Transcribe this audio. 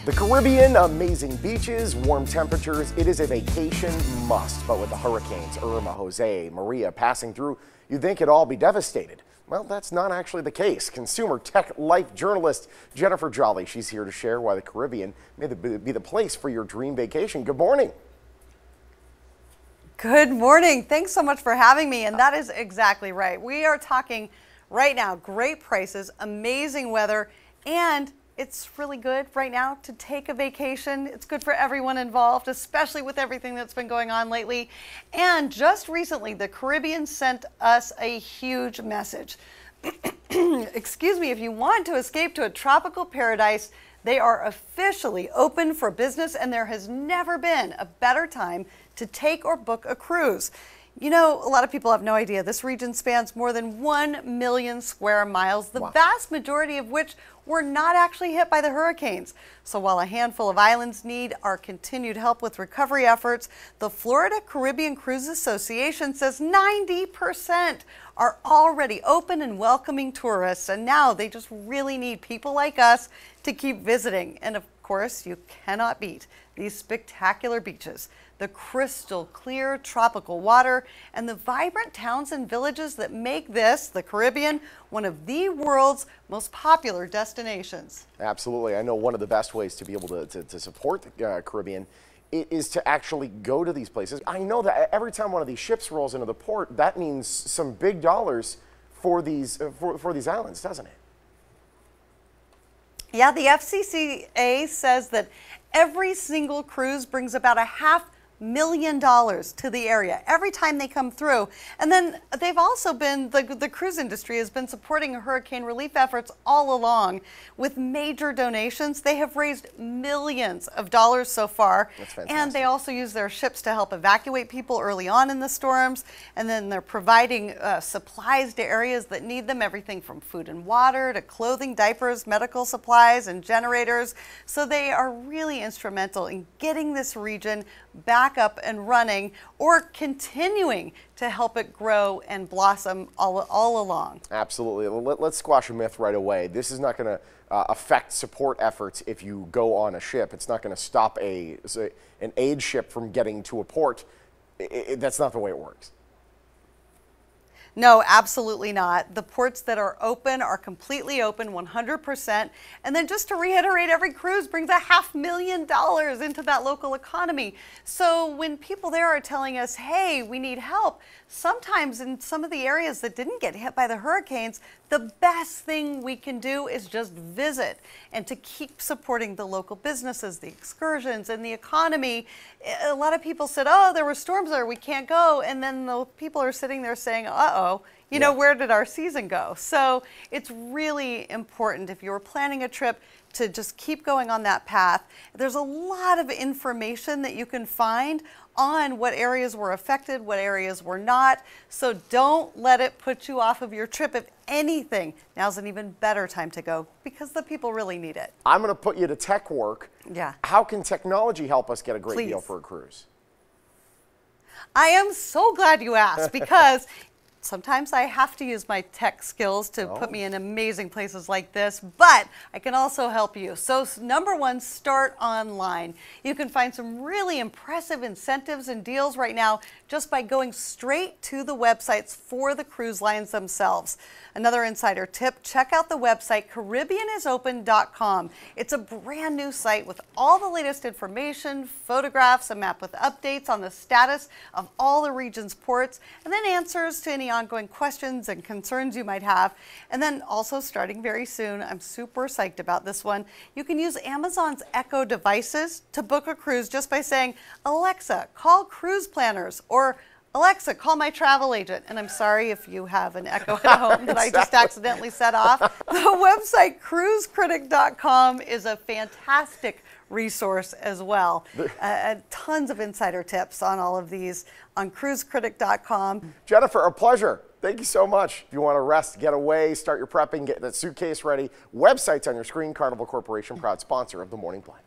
The Caribbean, amazing beaches, warm temperatures. It is a vacation must. But with the hurricanes Irma, Jose, Maria passing through, you'd think it'd all be devastated. Well, that's not actually the case. Consumer tech life journalist Jennifer Jolly, she's here to share why the Caribbean may be the place for your dream vacation. Good morning. Good morning. Thanks so much for having me. And that is exactly right. We are talking right now, great prices, amazing weather, and it's really good right now to take a vacation. It's good for everyone involved, especially with everything that's been going on lately. And just recently, the Caribbean sent us a huge message. Excuse me, if you want to escape to a tropical paradise, they are officially open for business, and there has never been a better time to take or book a cruise. You know, a lot of people have no idea. This region spans more than 1 million square miles, the vast majority of which were not actually hit by the hurricanes. So while a handful of islands need our continued help with recovery efforts, the Florida Caribbean Cruise Association says 90% are already open and welcoming tourists. And now they just really need people like us to keep visiting. And of course, you cannot beat these spectacular beaches, the crystal clear tropical water, and the vibrant towns and villages that make this, the Caribbean, one of the world's most popular destinations. Absolutely. I know one of the best ways to be able to support the Caribbean is to actually go to these places. I know that every time one of these ships rolls into the port, that means some big dollars for these islands, doesn't it? Yeah, the FCCA says that every single cruise brings about $500,000 to the area every time they come through. And then they've also been, the cruise industry has been supporting hurricane relief efforts all along with major donations. They have raised millions of dollars so far. That's fantastic. And they also use their ships to help evacuate people early on in the storms. And then they're providing supplies to areas that need them, everything from food and water to clothing, diapers, medical supplies, and generators. So they are really instrumental in getting this region back up and running, or continuing to help it grow and blossom all along. Absolutely. Let's squash a myth right away. This is not going to affect support efforts if you go on a ship. It's not going to stop an aid ship from getting to a port. That's not the way it works. No, absolutely not. The ports that are open are completely open, 100%. And then just to reiterate, every cruise brings $500,000 into that local economy. So when people there are telling us, hey, we need help, sometimes in some of the areas that didn't get hit by the hurricanes, the best thing we can do is just visit and to keep supporting the local businesses, the excursions, and the economy. A lot of people said, oh, there were storms there, we can't go. And then the people are sitting there saying, uh-oh, you know, where did our season go? So it's really important if you're planning a trip to just keep going on that path. There's a lot of information that you can find on what areas were affected, what areas were not. So don't let it put you off of your trip. If anything, now's an even better time to go because the people really need it. I'm going to put you to tech work. Yeah. How can technology help us get a great deal for a cruise? I am so glad you asked because sometimes I have to use my tech skills to put me in amazing places like this, but I can also help you. So number one, start online. You can find some really impressive incentives and deals right now just by going straight to the websites for the cruise lines themselves. Another insider tip, check out the website CaribbeanIsOpen.com. It's a brand new site with all the latest information, photographs, a map with updates on the status of all the region's ports, and then answers to any ongoing questions and concerns you might have. And then also starting very soon, I'm super psyched about this one, you can use Amazon's Echo devices to book a cruise just by saying, Alexa, call cruise planners, or Alexa, call my travel agent. And I'm sorry if you have an Echo at home that I just accidentally set off. The website cruisecritic.com is a fantastic resource as well. Tons of insider tips on all of these on cruisecritic.com. Jennifer, a pleasure. Thank you so much. If you want to rest, get away, start your prepping, get that suitcase ready, website's on your screen. Carnival Corporation, proud sponsor of the Morning Blind.